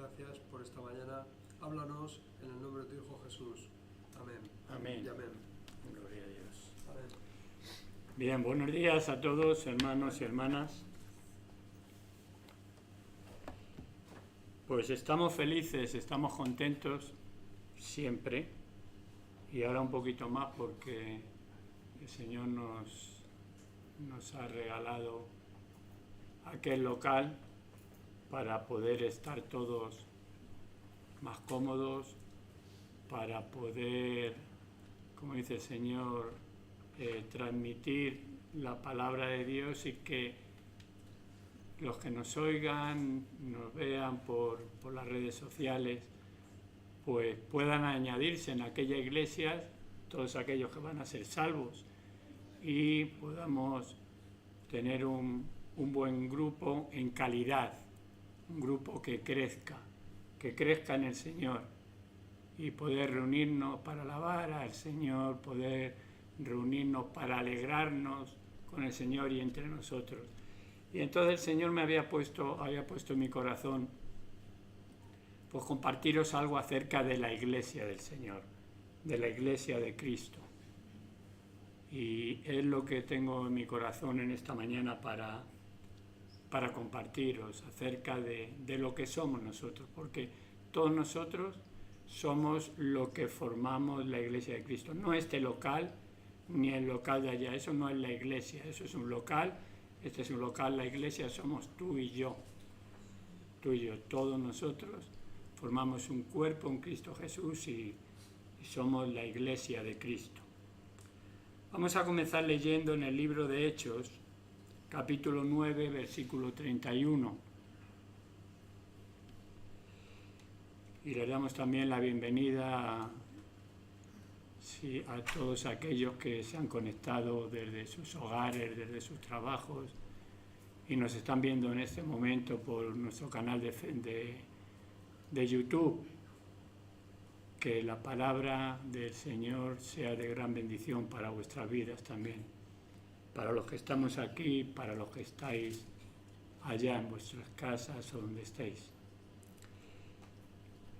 gracias por esta mañana. Háblanos en el nombre de tu Hijo Jesús. Amén. Amén. Y amén. Gloria a Dios. Amén. Bien, buenos días a todos, hermanos y hermanas. Pues estamos felices, estamos contentos siempre, y ahora un poquito más porque el Señor nos ha regalado aquel local para poder estar todos más cómodos, para poder, como dice el Señor, transmitir la palabra de Dios y que los que nos oigan, nos vean por las redes sociales, pues puedan añadirse en aquella iglesia, todos aquellos que van a ser salvos, y podamos tener un buen grupo en calidad, un grupo que crezca en el Señor, y poder reunirnos para alabar al Señor, poder reunirnos para alegrarnos con el Señor y entre nosotros. Y entonces el Señor me había puesto en mi corazón pues compartiros algo acerca de la iglesia del Señor, de la iglesia de Cristo. Y es lo que tengo en mi corazón en esta mañana para compartiros acerca de lo que somos nosotros, porque todos nosotros somos lo que formamos la iglesia de Cristo. No este local, ni el local de allá, eso no es la iglesia, eso es un local, este es un local, la iglesia somos tú y yo, todos nosotros formamos un cuerpo en Cristo Jesús y somos la iglesia de Cristo. Vamos a comenzar leyendo en el libro de Hechos, capítulo 9, versículo 31. Y le damos también la bienvenida a todos aquellos que se han conectado desde sus hogares, desde sus trabajos, y nos están viendo en este momento por nuestro canal de YouTube. Que la palabra del Señor sea de gran bendición para vuestras vidas también, para los que estamos aquí, para los que estáis allá en vuestras casas o donde estéis.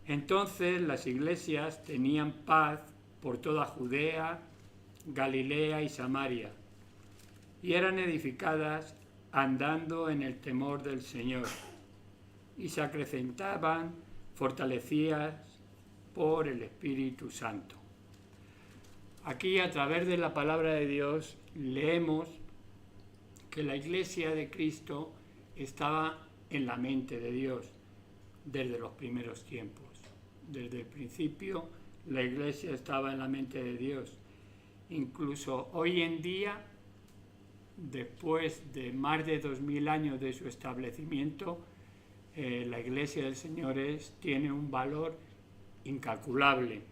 Entonces las iglesias tenían paz por toda Judea, Galilea y Samaria, y eran edificadas andando en el temor del Señor, y se acrecentaban fortalecidas por el Espíritu Santo. Aquí, a través de la palabra de Dios, leemos que la iglesia de Cristo estaba en la mente de Dios desde los primeros tiempos. Desde el principio, la iglesia estaba en la mente de Dios. Incluso hoy en día, después de más de 2000 años de su establecimiento, la iglesia del Señor tiene un valor incalculable,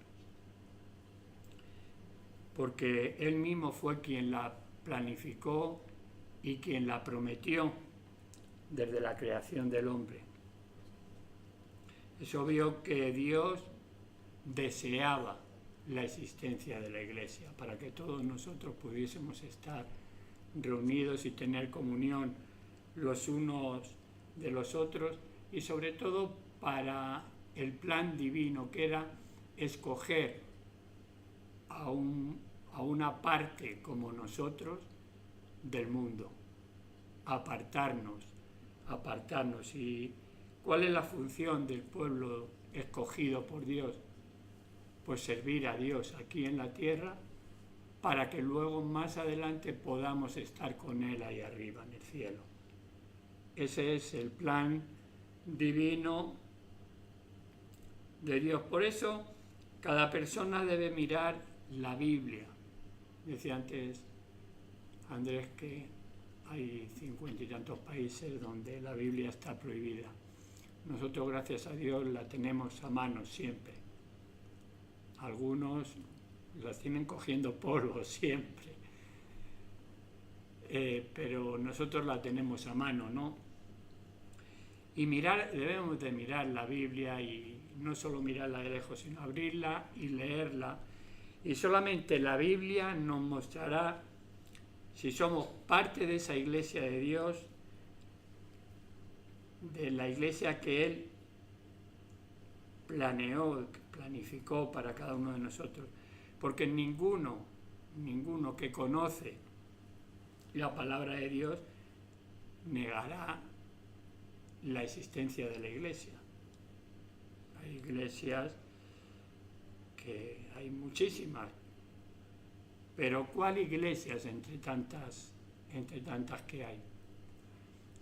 porque Él mismo fue quien la planificó y quien la prometió desde la creación del hombre. Es obvio que Dios deseaba la existencia de la iglesia para que todos nosotros pudiésemos estar reunidos y tener comunión los unos de los otros, y sobre todo para el plan divino, que era escoger a una parte como nosotros del mundo, apartarnos. ¿Y cuál es la función del pueblo escogido por Dios? Pues servir a Dios aquí en la tierra, para que luego más adelante podamos estar con Él ahí arriba en el cielo. Ese es el plan divino de Dios. Por eso cada persona debe mirar la Biblia. Decía antes Andrés que hay 50 y tantos países donde la Biblia está prohibida. Nosotros, gracias a Dios, la tenemos a mano siempre. Algunos la tienen cogiendo polvo siempre, pero nosotros la tenemos a mano, ¿no? Y debemos de mirar la Biblia, y no solo mirarla de lejos, sino abrirla y leerla. Y solamente la Biblia nos mostrará si somos parte de esa iglesia de Dios, de la iglesia que Él planeó, que planificó para cada uno de nosotros. Porque ninguno que conoce la palabra de Dios negará la existencia de la iglesia. Hay iglesias que hay muchísimas, pero ¿cuál iglesias entre tantas que hay?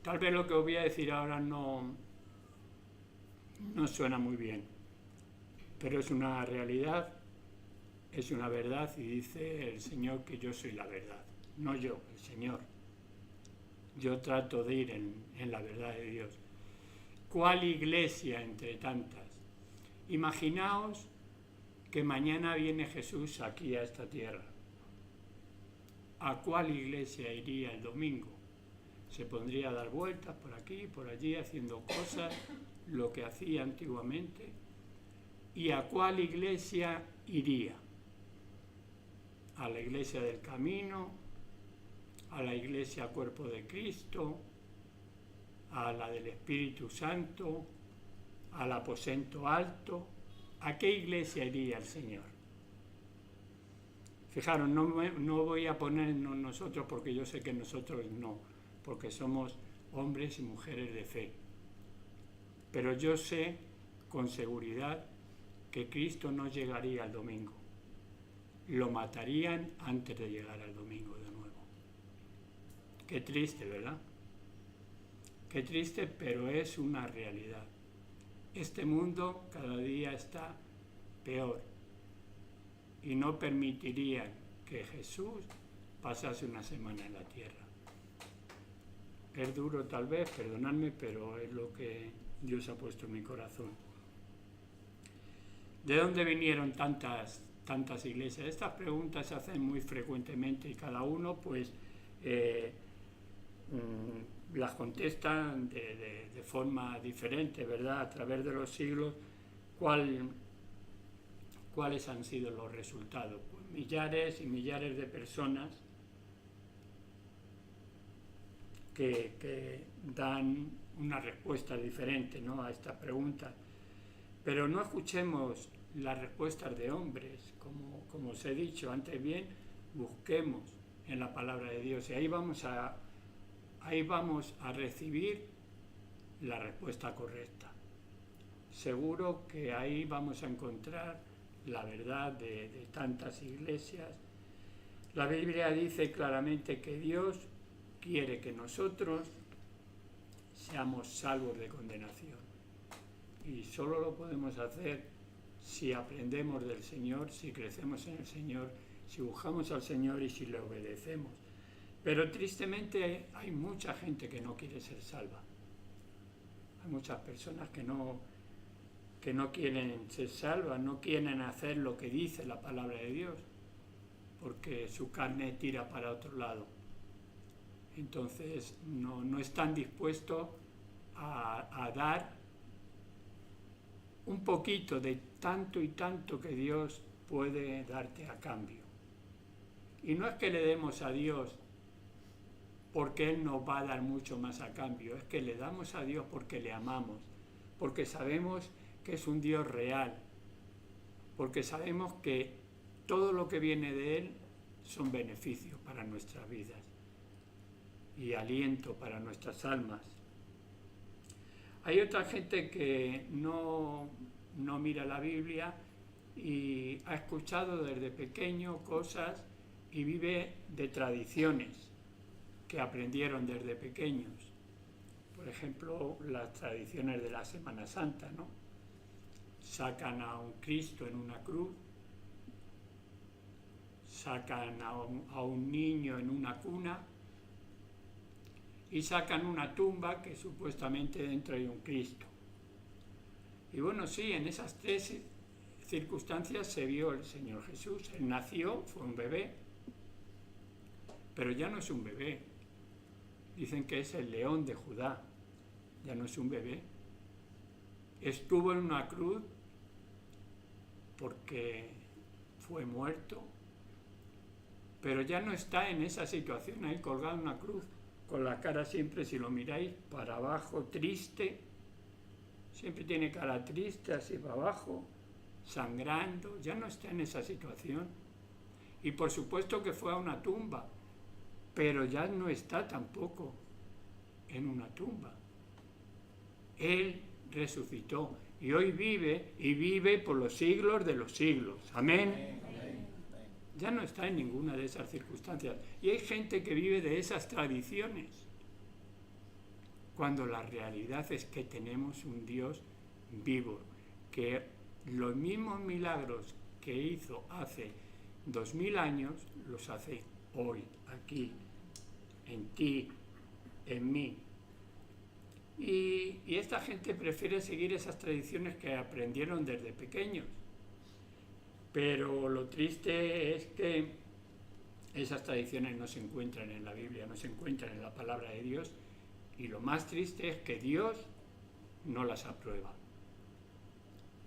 Tal vez lo que os voy a decir ahora no suena muy bien, pero es una realidad, es una verdad, y dice el Señor que yo soy la verdad, no yo, el Señor. Yo trato de ir en la verdad de Dios. ¿Cuál iglesia entre tantas? Imaginaos que mañana viene Jesús aquí a esta tierra. ¿A cuál iglesia iría el domingo? Se pondría a dar vueltas por aquí y por allí haciendo cosas, lo que hacía antiguamente. ¿Y a cuál iglesia iría? ¿A la iglesia del camino? ¿A la iglesia cuerpo de Cristo? ¿A la del Espíritu Santo? ¿Al aposento alto? ¿A qué iglesia iría el Señor? Fijaros, no voy a ponernos nosotros, porque yo sé que nosotros no, porque somos hombres y mujeres de fe. Pero yo sé con seguridad que Cristo no llegaría al domingo. Lo matarían antes de llegar al domingo de nuevo. Qué triste, ¿verdad? Qué triste, pero es una realidad. Este mundo cada día está peor y no permitirían que Jesús pasase una semana en la tierra. Es duro tal vez, perdonadme, pero es lo que Dios ha puesto en mi corazón. ¿De dónde vinieron tantas iglesias? Estas preguntas se hacen muy frecuentemente y cada uno pues las contestan de forma diferente, ¿verdad? A través de los siglos, ¿cuáles han sido los resultados? Pues millares y millares de personas que dan una respuesta diferente, ¿no?, a esta pregunta. Pero no escuchemos las respuestas de hombres, como os he dicho antes bien, busquemos en la palabra de Dios y ahí vamos a recibir la respuesta correcta. Seguro que ahí vamos a encontrar la verdad de tantas iglesias. La Biblia dice claramente que Dios quiere que nosotros seamos salvos de condenación. Y solo lo podemos hacer si aprendemos del Señor, si crecemos en el Señor, si buscamos al Señor y si le obedecemos. Pero tristemente hay mucha gente que no quiere ser salva. Hay muchas personas que no quieren ser salvas, no quieren hacer lo que dice la palabra de Dios, porque su carne tira para otro lado. Entonces no están dispuestos a dar un poquito de tanto y tanto que Dios puede darte a cambio. Y no es que le demos a Dios porque Él nos va a dar mucho más a cambio, es que le damos a Dios porque le amamos, porque sabemos que es un Dios real, porque sabemos que todo lo que viene de Él son beneficios para nuestras vidas y aliento para nuestras almas. Hay otra gente que no mira la Biblia y ha escuchado desde pequeño cosas y vive de tradiciones que aprendieron desde pequeños. Por ejemplo, las tradiciones de la Semana Santa, ¿no? Sacan a un Cristo en una cruz, sacan a un niño en una cuna y sacan una tumba que supuestamente dentro hay un Cristo. Y bueno, sí, en esas tres circunstancias se vio el Señor Jesús. Él nació, fue un bebé, pero ya no es un bebé. Dicen que es el león de Judá, ya no es un bebé. Estuvo en una cruz porque fue muerto, pero ya no está en esa situación ahí colgado en una cruz, con la cara siempre, si lo miráis, para abajo, triste, Siempre tiene cara triste, así para abajo, sangrando. Ya no está en esa situación. Y por supuesto que fue a una tumba, pero ya no está tampoco en una tumba. Él resucitó y hoy vive y vive por los siglos de los siglos. Amén. Ya no está en ninguna de esas circunstancias. Y hay gente que vive de esas tradiciones, cuando la realidad es que tenemos un Dios vivo, que los mismos milagros que hizo hace 2000 años, los hace hoy, aquí, en ti, en mí. Y esta gente prefiere seguir esas tradiciones que aprendieron desde pequeños. Pero lo triste es que esas tradiciones no se encuentran en la Biblia, no se encuentran en la palabra de Dios, y lo más triste es que Dios no las aprueba.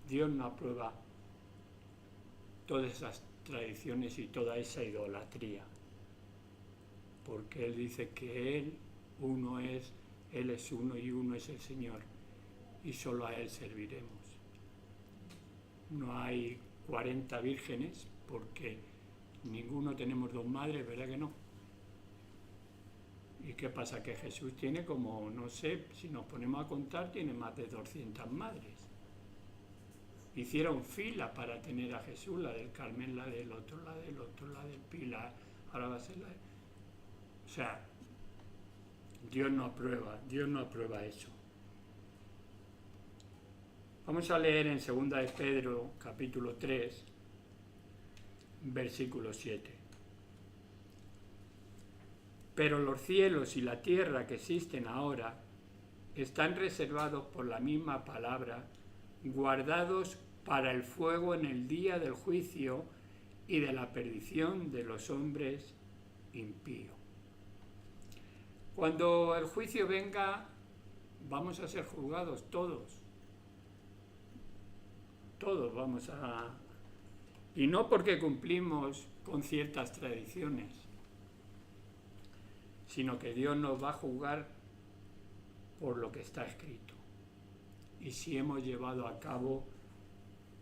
Dios no aprueba todas esas tradiciones y toda esa idolatría, porque Él dice que Él es uno y uno es el Señor, y solo a Él serviremos. No hay 40 vírgenes, porque ninguno tenemos dos madres, ¿verdad que no? ¿Y qué pasa? Que Jesús tiene como, no sé, si nos ponemos a contar, tiene más de 200 madres. Hicieron fila para tener a Jesús, la del Carmen, la del otro, la del otro, la del Pilar, ahora va a ser la de... O sea, Dios no aprueba eso. Vamos a leer en 2 de Pedro, capítulo 3, versículo 7. Pero los cielos y la tierra que existen ahora están reservados por la misma palabra, guardados para el fuego en el día del juicio y de la perdición de los hombres impíos. Cuando el juicio venga, vamos a ser juzgados todos. Todos vamos a... Y no porque cumplimos con ciertas tradiciones, sino que Dios nos va a juzgar por lo que está escrito. Y si hemos llevado a cabo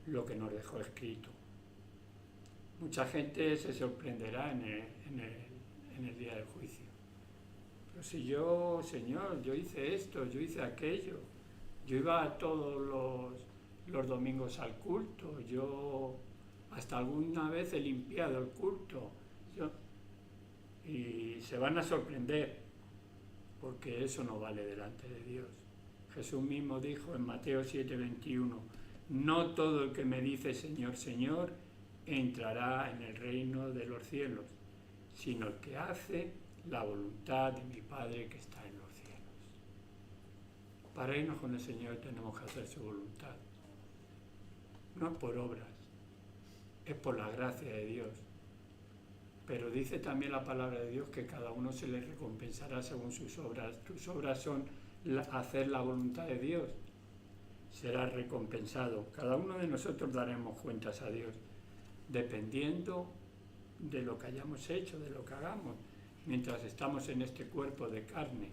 lo que nos dejó escrito. Mucha gente se sorprenderá en el día del juicio. Pero si yo, Señor, yo hice esto, yo hice aquello, yo iba todos los domingos al culto, yo hasta alguna vez he limpiado el culto, y se van a sorprender, porque eso no vale delante de Dios. Jesús mismo dijo en Mateo 7:21, no todo el que me dice Señor, Señor, entrará en el reino de los cielos, sino el que hace la voluntad de mi Padre que está en los cielos. Para irnos con el Señor tenemos que hacer su voluntad. No es por obras, es por la gracia de Dios. Pero dice también la palabra de Dios que cada uno se le recompensará según sus obras. Tus obras son hacer la voluntad de Dios. Será recompensado. Cada uno de nosotros daremos cuentas a Dios, dependiendo de lo que hayamos hecho, de lo que hagamos, mientras estamos en este cuerpo de carne.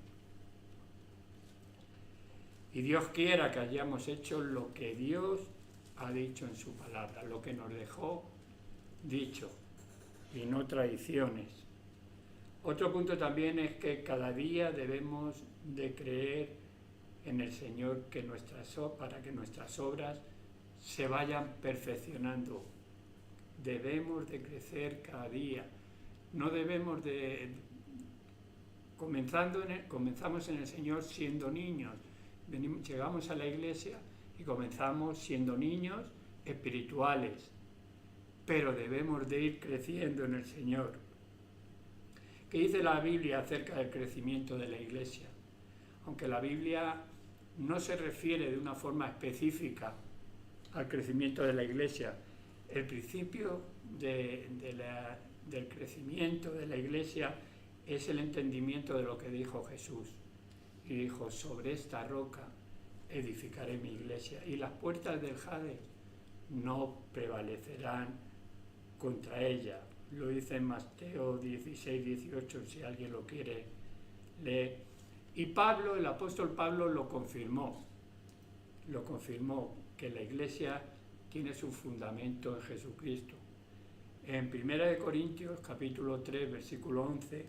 Y Dios quiera que hayamos hecho lo que Dios ha dicho en su palabra, lo que nos dejó dicho, y no tradiciones. Otro punto también es que cada día debemos de creer en el Señor para que nuestras obras se vayan perfeccionando. Debemos de crecer cada día. No debemos de... Comenzamos en el Señor siendo niños. Llegamos a la iglesia y comenzamos siendo niños espirituales, pero debemos de ir creciendo en el Señor. ¿Qué dice la Biblia acerca del crecimiento de la iglesia? Aunque la Biblia no se refiere de una forma específica al crecimiento de la iglesia, el principio del crecimiento de la iglesia es el entendimiento de lo que dijo Jesús. Y dijo, sobre esta roca edificaré mi iglesia, y las puertas del Hades no prevalecerán contra ella. Lo dice en Mateo 16-18, si alguien lo quiere leer. Y Pablo, el apóstol Pablo, lo confirmó lo confirmó, que la Iglesia tiene su fundamento en Jesucristo. En 1 Corintios capítulo 3, versículo 11,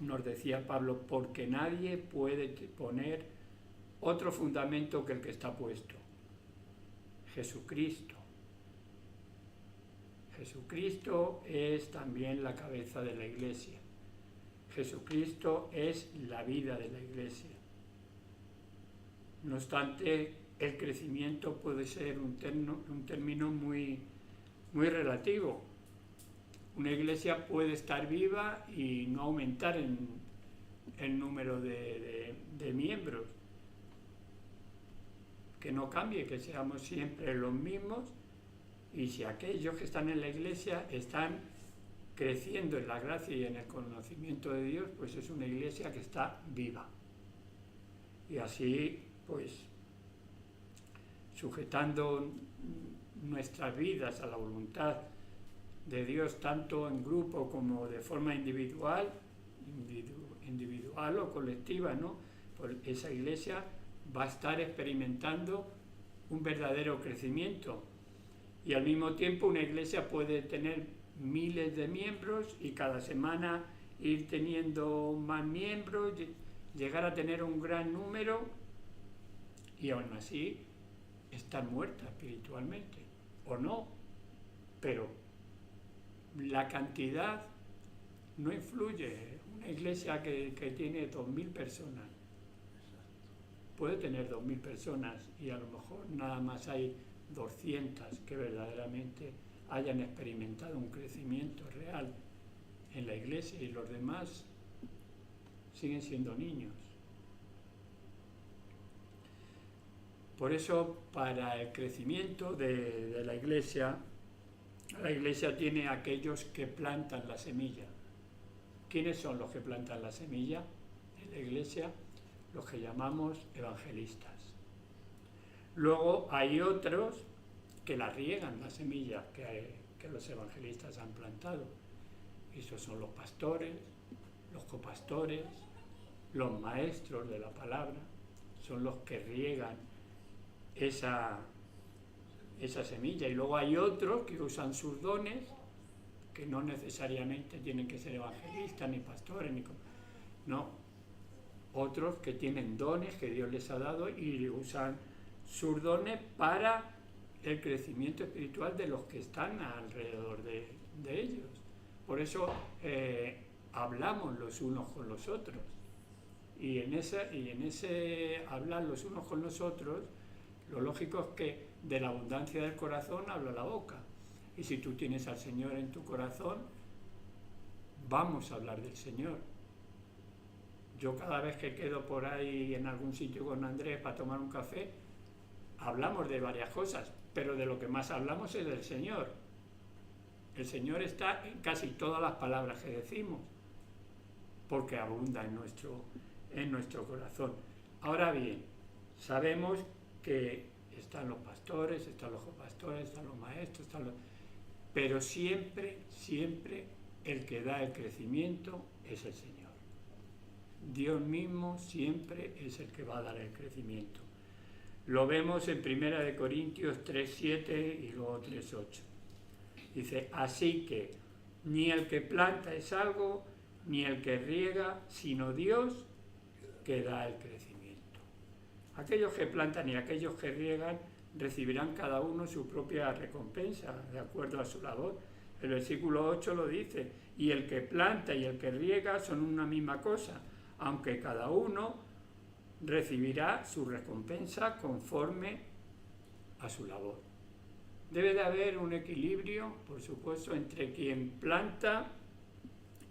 nos decía Pablo, porque nadie puede poner otro fundamento que el que está puesto, Jesucristo. Jesucristo es también la cabeza de la Iglesia. Jesucristo es la vida de la Iglesia. No obstante, el crecimiento puede ser un término muy relativo. Una iglesia puede estar viva y no aumentar en el número de miembros. Que no cambie, que seamos siempre los mismos, y si aquellos que están en la iglesia están creciendo en la gracia y en el conocimiento de Dios, pues es una iglesia que está viva. Y así, pues, sujetando nuestras vidas a la voluntad de Dios, tanto en grupo como de forma individual o colectiva, ¿no? Pues esa iglesia va a estar experimentando un verdadero crecimiento. Y al mismo tiempo una iglesia puede tener miles de miembros y cada semana ir teniendo más miembros, llegar a tener un gran número y aún así estar muerta espiritualmente, o no, pero la cantidad no influye. Una iglesia que tiene 2.000 personas puede tener 2.000 personas y a lo mejor nada más hay 200 que verdaderamente hayan experimentado un crecimiento real en la iglesia, y los demás siguen siendo niños. Por eso, para el crecimiento de la iglesia tiene aquellos que plantan la semilla. ¿Quiénes son los que plantan la semilla en la iglesia? Los que llamamos evangelistas. Luego hay otros que la riegan, la semilla que los evangelistas han plantado. Estos son los pastores, los copastores, los maestros de la palabra, son los que riegan esa semilla. Y luego hay otros que usan sus dones, que no necesariamente tienen que ser evangelistas, ni pastores, no. Otros que tienen dones que Dios les ha dado y usan sus dones para el crecimiento espiritual de los que están alrededor de ellos. Por eso hablamos los unos con los otros. Y en ese hablar los unos con los otros, lo lógico es que de la abundancia del corazón habla la boca. Y si tú tienes al Señor en tu corazón, vamos a hablar del Señor. Yo cada vez que quedo por ahí en algún sitio con Andrés para tomar un café, hablamos de varias cosas, pero de lo que más hablamos es del Señor. El Señor está en casi todas las palabras que decimos, porque abunda en nuestro corazón. Ahora bien, sabemos que están los pastores, están los copastores, están los maestros, pero siempre el que da el crecimiento es el Señor. Dios mismo siempre es el que va a dar el crecimiento. Lo vemos en 1 Corintios 3:7 y luego 3:8. Dice, así que ni el que planta es algo, ni el que riega, sino Dios que da el crecimiento. Aquellos que plantan y aquellos que riegan recibirán cada uno su propia recompensa, de acuerdo a su labor. El versículo 8 lo dice, y el que planta y el que riega son una misma cosa, aunque cada uno recibirá su recompensa conforme a su labor. Debe de haber un equilibrio, por supuesto, entre quien planta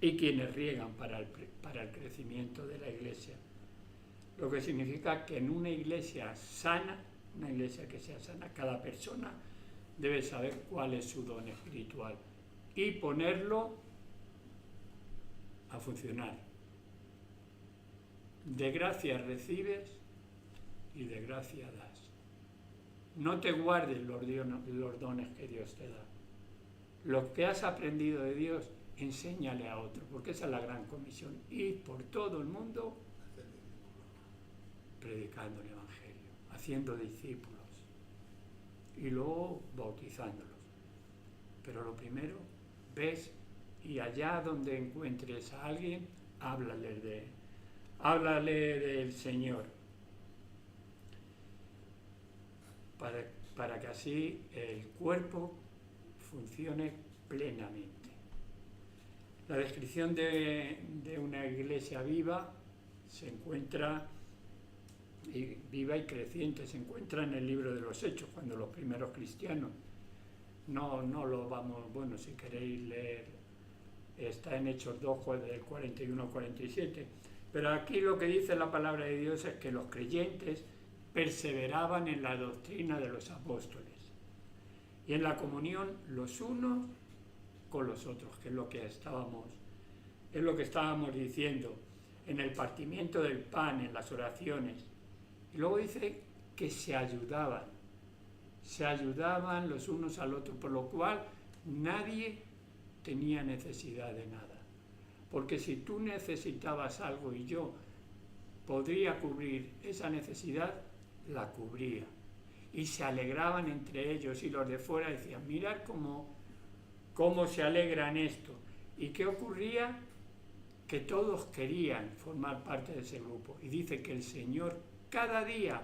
y quienes riegan para el crecimiento de la iglesia. Lo que significa que en una iglesia sana, una iglesia que sea sana, cada persona debe saber cuál es su don espiritual y ponerlo a funcionar. De gracia recibes y de gracia das. No te guardes los dones que Dios te da. Lo que has aprendido de Dios, enséñale a otro, porque esa es la gran comisión. Ir por todo el mundo predicando el Evangelio, haciendo discípulos y luego bautizándolos. Pero lo primero, ves y allá donde encuentres a alguien, háblale del Señor, para que así el cuerpo funcione plenamente. La descripción de una iglesia viva se encuentra, viva y creciente, se encuentra en el libro de los Hechos, cuando los primeros cristianos, no lo vamos, bueno, si queréis leer, está en Hechos 2, del 41 al 47, pero aquí lo que dice la palabra de Dios es que los creyentes perseveraban en la doctrina de los apóstoles y en la comunión los unos con los otros, que es lo que estábamos diciendo, en el partimiento del pan, en las oraciones. Y luego dice que se ayudaban los unos al otro, por lo cual nadie tenía necesidad de nada. Porque si tú necesitabas algo y yo podría cubrir esa necesidad, la cubría. Y se alegraban entre ellos, y los de fuera decían, mirad cómo se alegra en esto. ¿Y qué ocurría? Que todos querían formar parte de ese grupo. Y dice que el Señor cada día,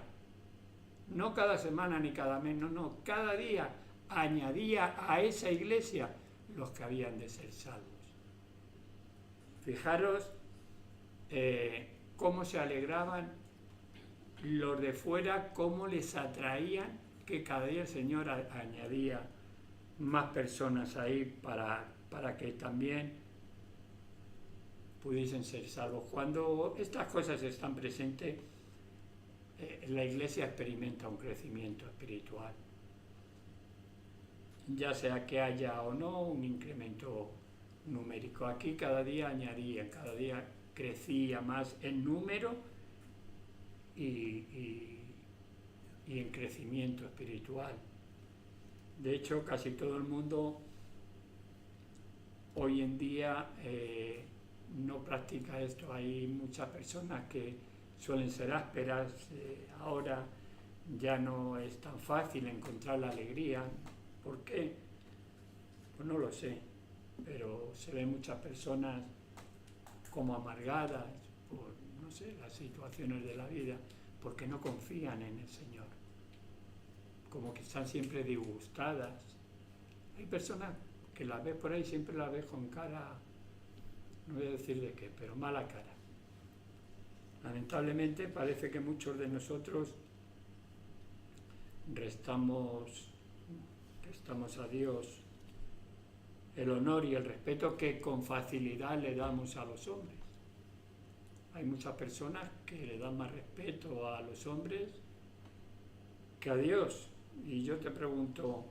no cada semana ni cada mes, no, cada día añadía a esa iglesia los que habían de ser salvos. Fijaros cómo se alegraban los de fuera, cómo les atraían, que cada día el Señor añadía más personas ahí para que también pudiesen ser salvos. Cuando estas cosas están presentes, la iglesia experimenta un crecimiento espiritual, ya sea que haya o no un incremento numérico. Aquí cada día añadía, cada día crecía más en número y en crecimiento espiritual. De hecho, casi todo el mundo hoy en día no practica esto. Hay muchas personas que suelen ser ásperas. Ahora ya no es tan fácil encontrar la alegría. ¿Por qué? Pues no lo sé, pero se ven muchas personas como amargadas por, no sé, las situaciones de la vida, porque no confían en el Señor, como que están siempre disgustadas. Hay personas que las ves por ahí, siempre las ves con cara, no voy a decir de qué, pero mala cara. Lamentablemente parece que muchos de nosotros restamos a Dios el honor y el respeto que con facilidad le damos a los hombres. Hay muchas personas que le dan más respeto a los hombres que a Dios. Y yo te pregunto,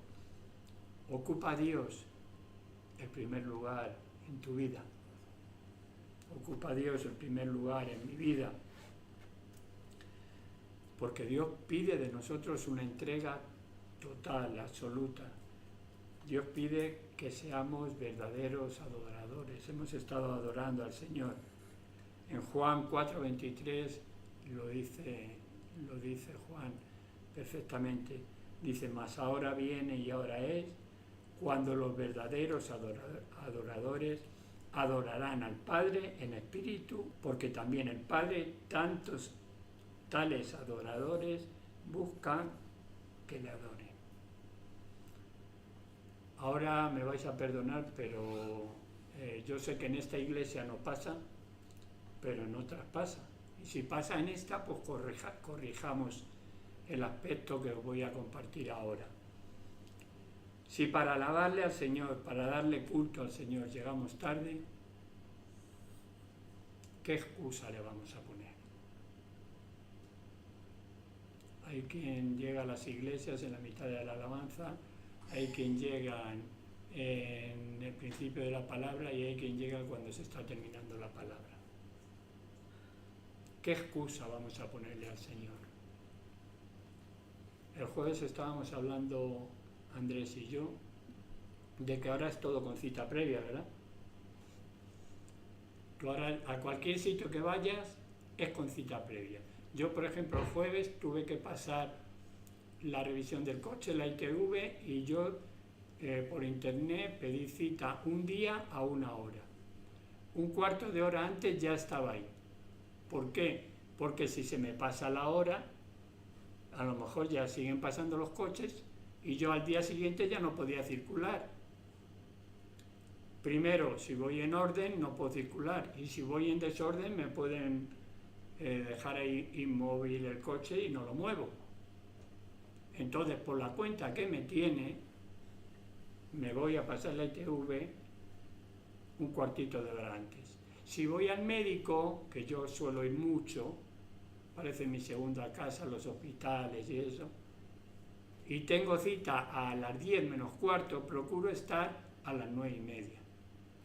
¿ocupa Dios el primer lugar en tu vida? ¿Ocupa Dios el primer lugar en mi vida? Porque Dios pide de nosotros una entrega total, absoluta. Dios pide que seamos verdaderos adoradores. Hemos estado adorando al Señor. En Juan 4:23 lo dice Juan perfectamente. Dice, mas ahora viene y ahora es cuando los verdaderos adoradores adorarán al Padre en espíritu, porque también el Padre tales adoradores buscan que le adoren. Ahora me vais a perdonar, pero yo sé que en esta iglesia no pasa, pero en otras pasa. Y si pasa en esta, pues corrijamos el aspecto que os voy a compartir ahora. Si para alabarle al Señor, para darle culto al Señor llegamos tarde, ¿qué excusa le vamos a poner? Hay quien llega a las iglesias en la mitad de la alabanza, hay quien llega en el principio de la palabra y hay quien llega cuando se está terminando la palabra. ¿Qué excusa vamos a ponerle al Señor? El jueves estábamos hablando, Andrés y yo, de que ahora es todo con cita previa, ¿verdad? Tú ahora a cualquier sitio que vayas es con cita previa. Yo, por ejemplo, el jueves tuve que pasar la revisión del coche, la ITV, y yo por internet pedí cita un día a 1 hora. Un cuarto de hora antes ya estaba ahí. ¿Por qué? Porque si se me pasa la hora, a lo mejor ya siguen pasando los coches y yo al día siguiente ya no podía circular. Primero, si voy en orden no puedo circular, y si voy en desorden me pueden dejar ahí inmóvil el coche y no lo muevo. Entonces, por la cuenta que me tiene, me voy a pasar la ITV un cuartito de hora antes. Si voy al médico, que yo suelo ir mucho, parece mi segunda casa, los hospitales y eso, y tengo cita a las 10 menos cuarto, procuro estar a las 9:30,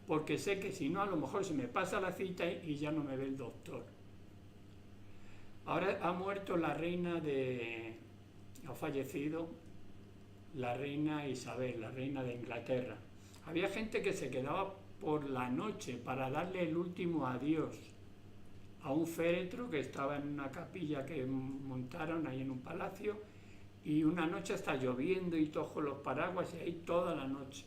porque sé que si no, a lo mejor se me pasa la cita y ya no me ve el doctor. Ahora ha muerto la reina ha fallecido la reina Isabel, la reina de Inglaterra. Había gente que se quedaba por la noche para darle el último adiós a un féretro que estaba en una capilla que montaron ahí en un palacio, y una noche está lloviendo y todos los paraguas y ahí toda la noche.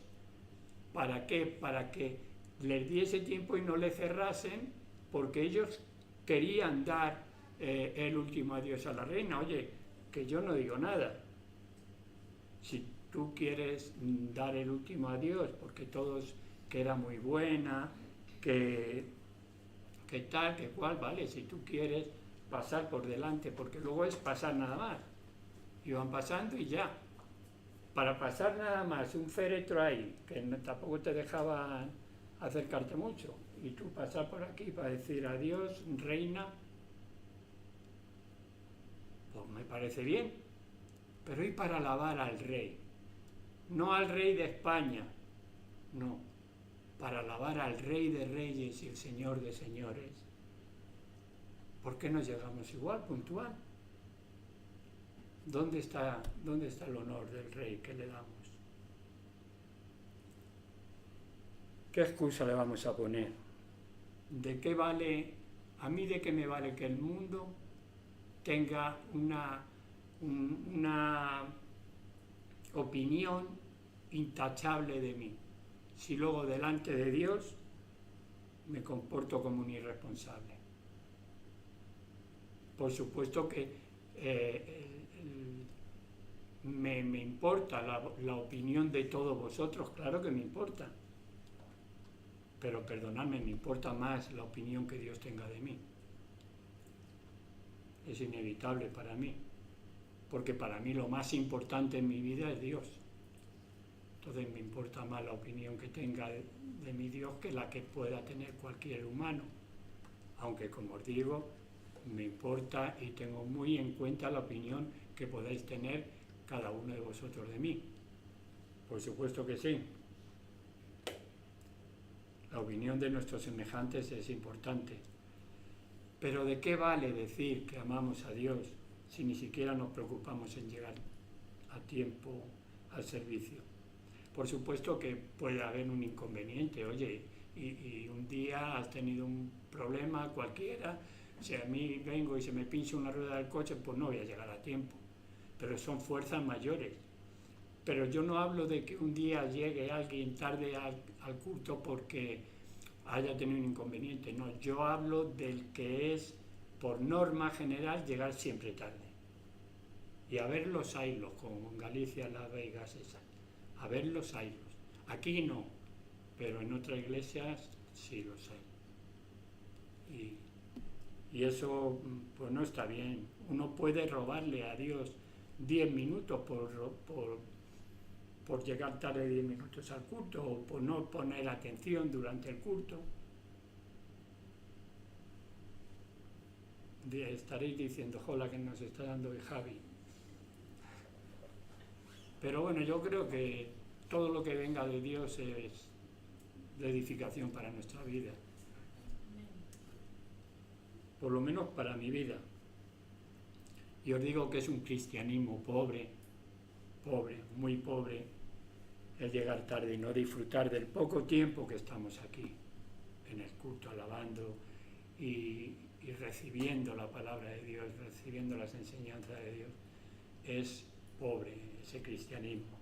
¿Para qué? Para que les diese tiempo y no le cerrasen, porque ellos querían dar el último adiós a la reina. Oye, que yo no digo nada. Si tú quieres dar el último adiós, porque todos, que era muy buena, que tal, que cual, vale, si tú quieres pasar por delante, porque luego es pasar nada más. Y van pasando y ya. Para pasar nada más, un féretro ahí, que tampoco te dejaba acercarte mucho, y tú pasar por aquí para decir adiós, reina, pues me parece bien. Pero ¿y para alabar al rey? No al rey de España, no, para alabar al rey de reyes y el señor de señores. ¿Por qué no llegamos igual, puntual? ¿Dónde está el honor del rey que le damos? ¿Qué excusa le vamos a poner? ¿De qué vale, a mí de qué me vale que el mundo tenga una opinión intachable de mí, si luego delante de Dios me comporto como un irresponsable? Por supuesto que me importa la opinión de todos vosotros, claro que me importa, pero perdonadme, me importa más la opinión que Dios tenga de mí. Es inevitable para mí, porque para mí lo más importante en mi vida es Dios. Entonces me importa más la opinión que tenga de mi Dios que la que pueda tener cualquier humano, aunque, como os digo, me importa y tengo muy en cuenta la opinión que podáis tener cada uno de vosotros de mí. Por supuesto que sí. La opinión de nuestros semejantes es importante. Pero ¿de qué vale decir que amamos a Dios si ni siquiera nos preocupamos en llegar a tiempo al servicio? Por supuesto que puede haber un inconveniente. Oye, y un día has tenido un problema cualquiera, si a mí vengo y se me pincha una rueda del coche, pues no voy a llegar a tiempo. Pero son fuerzas mayores. Pero yo no hablo de que un día llegue alguien tarde al culto porque haya tenido un inconveniente. No, yo hablo del que es, por norma general, llegar siempre tarde. Y a ver los ailos, como en Galicia, Las Vegas, esas. A ver los ailos. Aquí no, pero en otras iglesias sí los hay. Y eso pues no está bien. Uno puede robarle a Dios 10 minutos por llegar tarde 10 minutos al culto, o por no poner atención durante el culto. Estaréis diciendo, jola, que nos está dando el Javi. Pero bueno, yo creo que todo lo que venga de Dios es de edificación para nuestra vida. Por lo menos para mi vida. Y os digo que es un cristianismo pobre, muy pobre, el llegar tarde y no disfrutar del poco tiempo que estamos aquí, en el culto, alabando y y recibiendo la palabra de Dios, recibiendo las enseñanzas de Dios, es pobre ese cristianismo.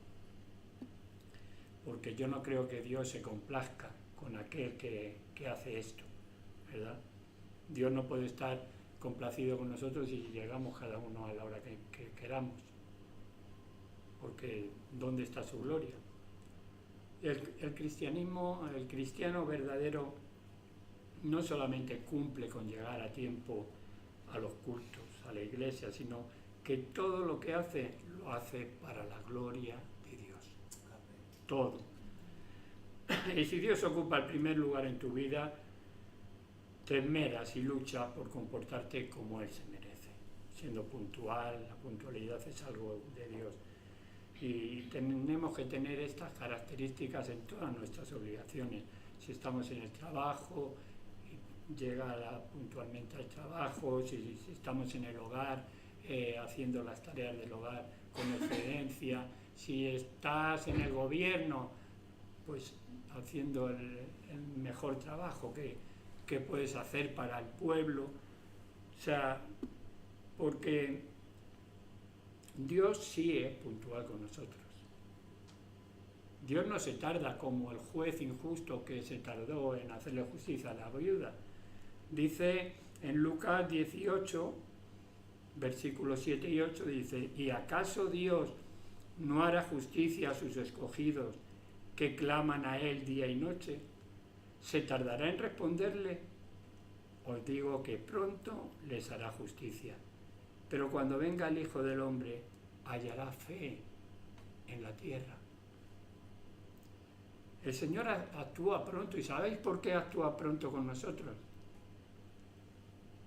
Porque yo no creo que Dios se complazca con aquel que hace esto, ¿verdad? Dios no puede estar complacido con nosotros si llegamos cada uno a la hora que queramos. Porque ¿dónde está su gloria? El cristiano verdadero no solamente cumple con llegar a tiempo a los cultos, a la iglesia, sino que todo lo que hace, lo hace para la gloria de Dios. Todo. Y si Dios ocupa el primer lugar en tu vida, te esmeras y luchas por comportarte como Él se merece, siendo puntual. La puntualidad es algo de Dios. Y tenemos que tener estas características en todas nuestras obligaciones. Si estamos en el trabajo, llegar puntualmente al trabajo. Si estamos en el hogar, haciendo las tareas del hogar con excelencia. Si estás en el gobierno, pues haciendo el mejor trabajo que puedes hacer para el pueblo. O sea, porque Dios sí es puntual con nosotros. Dios no se tarda como el juez injusto que se tardó en hacerle justicia a la viuda. Dice en Lucas 18, versículos 7 y 8, dice: ¿y acaso Dios no hará justicia a sus escogidos que claman a Él día y noche? ¿Se tardará en responderle? Os digo que pronto les hará justicia. Pero cuando venga el Hijo del Hombre, hallará fe en la tierra. El Señor actúa pronto. ¿Y sabéis por qué actúa pronto con nosotros?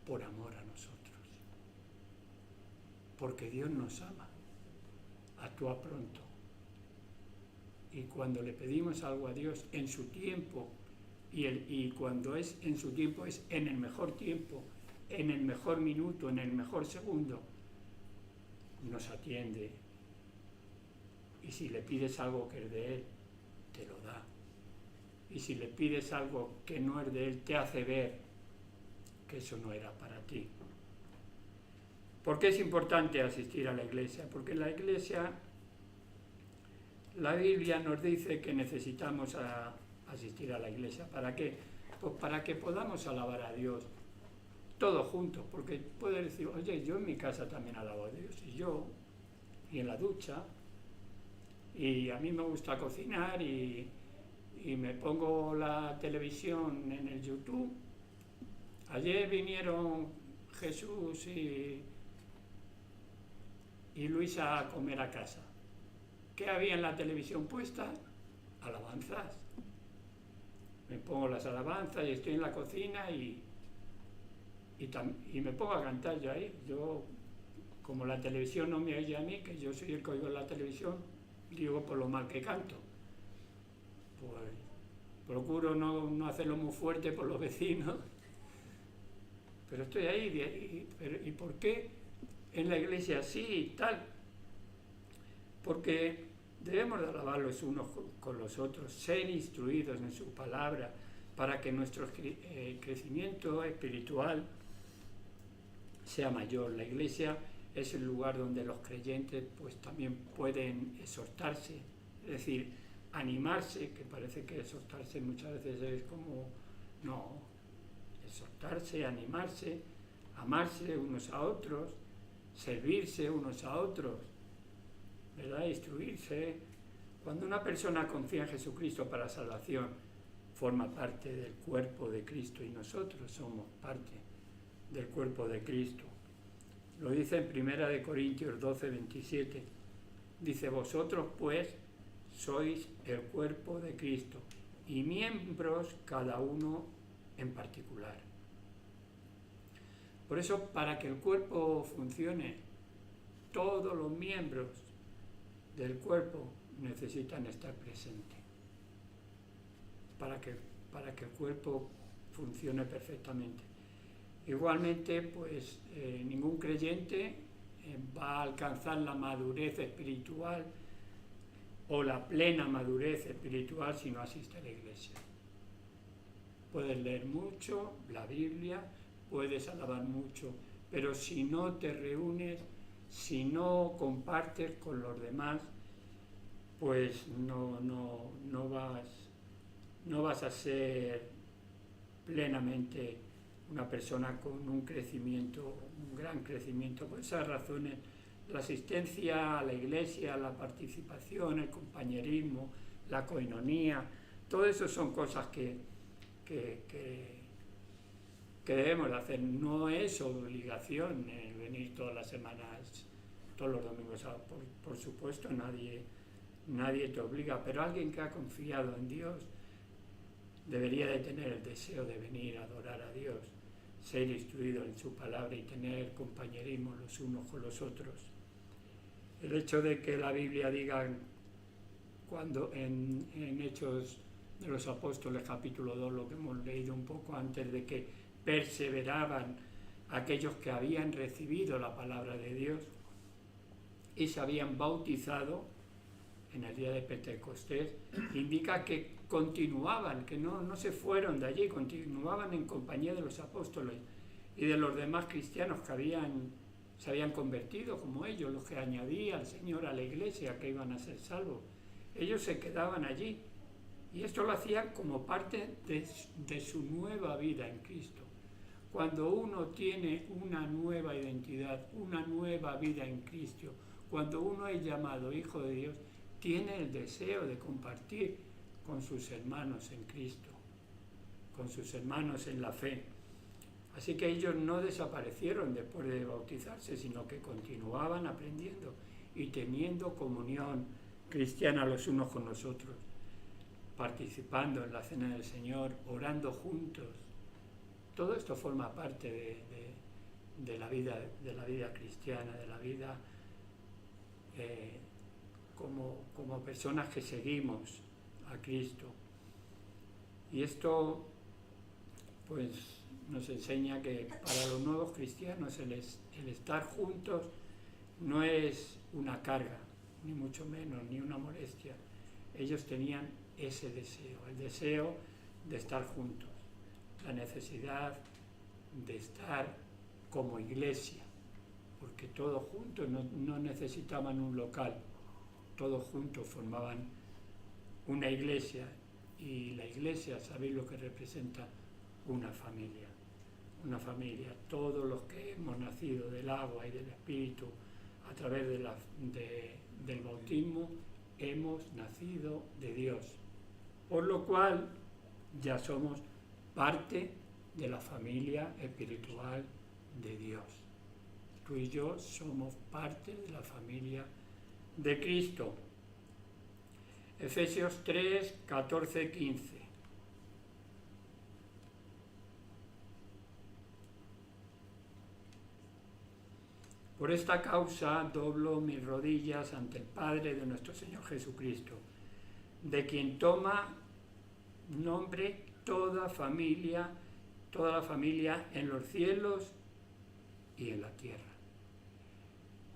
Por amor a nosotros. Porque Dios nos ama. Actúa pronto. Y cuando le pedimos algo a Dios en su tiempo, y cuando es en su tiempo, es en el mejor tiempo, en el mejor minuto, en el mejor segundo, nos atiende. Y si le pides algo que es de Él, te lo da. Y si le pides algo que no es de Él, te hace ver que eso no era para ti. ¿Por qué es importante asistir a la iglesia? Porque en la iglesia, la Biblia nos dice que necesitamos asistir a la iglesia. ¿Para qué? Pues para que podamos alabar a Dios todos juntos, porque puedes decir: oye, yo en mi casa también alabo a Dios, y en la ducha, y a mí me gusta cocinar, y me pongo la televisión en el YouTube. Ayer vinieron Jesús y Luisa a comer a casa. ¿Qué había en la televisión puesta? Alabanzas. Me pongo las alabanzas y estoy en la cocina y me pongo a cantar yo ahí. Yo, como la televisión no me oye a mí, que yo soy el que oigo en la televisión, digo por lo mal que canto. Pues procuro no hacerlo muy fuerte por los vecinos, pero estoy ahí. ¿Y por qué en la iglesia sí y tal? Porque debemos de alabar los unos con los otros, ser instruidos en su palabra, para que nuestro crecimiento espiritual sea mayor. La iglesia es el lugar donde los creyentes pues también pueden exhortarse, es decir, animarse, que parece que exhortarse muchas veces es como, no, exhortarse, animarse, amarse unos a otros, servirse unos a otros, ¿verdad? Instruirse. Cuando una persona confía en Jesucristo para salvación, forma parte del cuerpo de Cristo, y nosotros somos parte del cuerpo de Cristo. Lo dice en 1 Corintios 12, 27. Dice: vosotros pues sois el cuerpo de Cristo y miembros cada uno en particular. Por eso, para que el cuerpo funcione, todos los miembros del cuerpo necesitan estar presentes para que el cuerpo funcione perfectamente. Igualmente, pues ningún creyente va a alcanzar la madurez espiritual o la plena madurez espiritual si no asiste a la iglesia. Puedes leer mucho la Biblia, puedes alabar mucho, pero si no te reúnes, si no compartes con los demás, pues no vas a ser plenamente una persona con un crecimiento, un gran crecimiento. Por esas razones, la asistencia a la iglesia, la participación, el compañerismo, la coinonía, todo eso son cosas que debemos de hacer. No es obligación venir todas las semanas, todos los domingos. Por supuesto, nadie te obliga, pero alguien que ha confiado en Dios debería de tener el deseo de venir a adorar a Dios, ser instruido en su palabra y tener compañerismo los unos con los otros. El hecho de que la Biblia diga, cuando en Hechos de los Apóstoles capítulo 2, lo que hemos leído un poco antes, de que perseveraban aquellos que habían recibido la palabra de Dios y se habían bautizado en el día de Pentecostés, indica que continuaban, que no se fueron de allí, continuaban en compañía de los apóstoles y de los demás cristianos que se habían convertido como ellos, los que añadía el Señor a la iglesia, que iban a ser salvos. Ellos se quedaban allí y esto lo hacían como parte de su nueva vida en Cristo. Cuando uno tiene una nueva identidad, una nueva vida en Cristo, cuando uno es llamado hijo de Dios, tiene el deseo de compartir con sus hermanos en Cristo, con sus hermanos en la fe. Así que ellos no desaparecieron después de bautizarse, sino que continuaban aprendiendo y teniendo comunión cristiana los unos con los otros, participando en la cena del Señor, orando juntos. Todo esto forma parte de la vida cristiana, de la vida como personas que seguimos a Cristo. Y esto pues nos enseña que para los nuevos cristianos el estar juntos no es una carga, ni mucho menos, ni una molestia. Ellos tenían ese deseo, el deseo de estar juntos, la necesidad de estar como iglesia, porque todos juntos no necesitaban un local, todos juntos formaban una iglesia, y la iglesia, ¿sabéis lo que representa? Una familia, todos los que hemos nacido del agua y del Espíritu a través del bautismo, hemos nacido de Dios, por lo cual ya somos parte de la familia espiritual de Dios. Tú y yo somos parte de la familia de Cristo. Efesios 3, 14, 15. Por esta causa doblo mis rodillas ante el Padre de nuestro Señor Jesucristo, de quien toma nombre toda la familia en los cielos y en la tierra.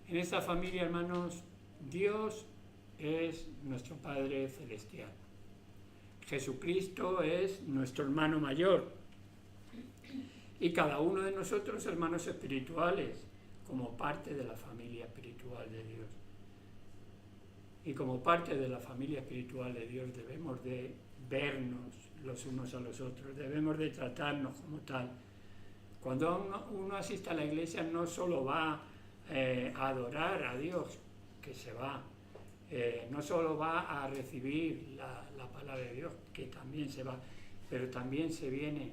En esta familia, hermanos, Dios es nuestro Padre Celestial. Jesucristo es nuestro hermano mayor. Y cada uno de nosotros, hermanos espirituales, como parte de la familia espiritual de Dios. Y como parte de la familia espiritual de Dios debemos de vernos los unos a los otros, debemos de tratarnos como tal. Cuando uno asiste a la iglesia no solo va a adorar a Dios, que se va, no solo va a recibir la palabra de Dios, que también se va, pero también se viene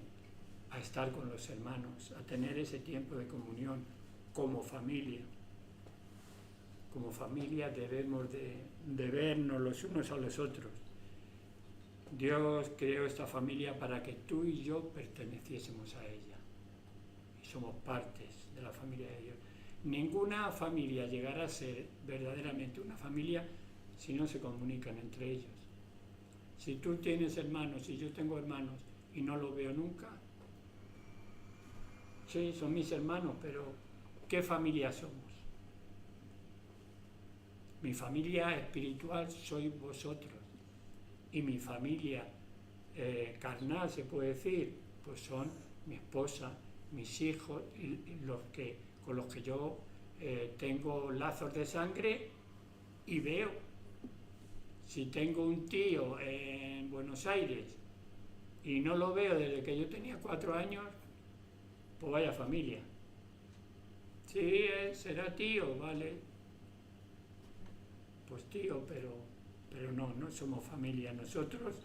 a estar con los hermanos, a tener ese tiempo de comunión como familia. Como familia debemos de vernos los unos a los otros. Dios creó esta familia para que tú y yo perteneciésemos a ella. Y somos partes de la familia de Dios. Ninguna familia llegará a ser verdaderamente una familia si no se comunican entre ellos. Si tú tienes hermanos y yo tengo hermanos y no los veo nunca, sí, son mis hermanos, pero ¿qué familia somos? Mi familia espiritual sois vosotros, y mi familia carnal, se puede decir, pues son mi esposa mis hijos, con los que yo tengo lazos de sangre y veo. Si tengo un tío en Buenos Aires y no lo veo desde que yo tenía 4 años, pues vaya familia. Sí, será tío, vale. Pues tío, pero no somos familia. Nosotros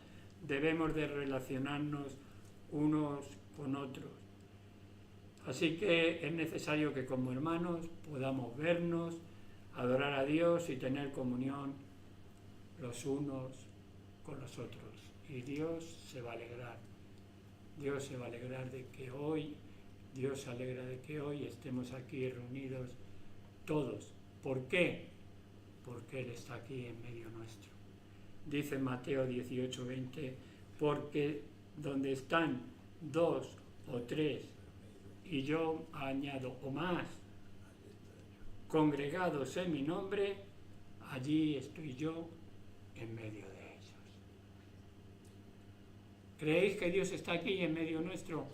debemos de relacionarnos unos con otros. Así que es necesario que como hermanos podamos vernos, adorar a Dios y tener comunión los unos con los otros. Y Dios se va a alegrar. Dios se va a alegrar de que hoy, Dios se alegra de que hoy estemos aquí reunidos todos. ¿Por qué? Porque Él está aquí en medio nuestro. Dice Mateo 18:20, porque donde están 2 o 3, y yo añado, o más, congregados en mi nombre, allí estoy yo en medio de ellos. ¿Creéis que Dios está aquí en medio nuestro?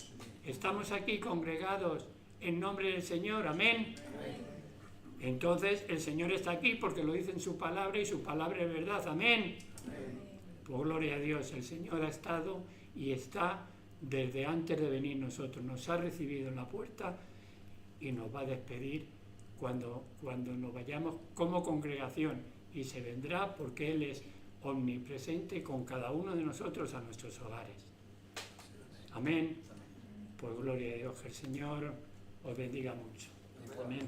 ¿Estamos aquí congregados en nombre del Señor? Amén. Entonces el Señor está aquí porque lo dice en su palabra y su palabra es verdad. Amén. Pues gloria a Dios, el Señor ha estado y está desde antes de venir nosotros. Nos ha recibido en la puerta y nos va a despedir cuando nos vayamos como congregación, y se vendrá porque Él es omnipresente con cada uno de nosotros a nuestros hogares. Amén. Pues gloria a Dios, que el Señor os bendiga mucho. Amén.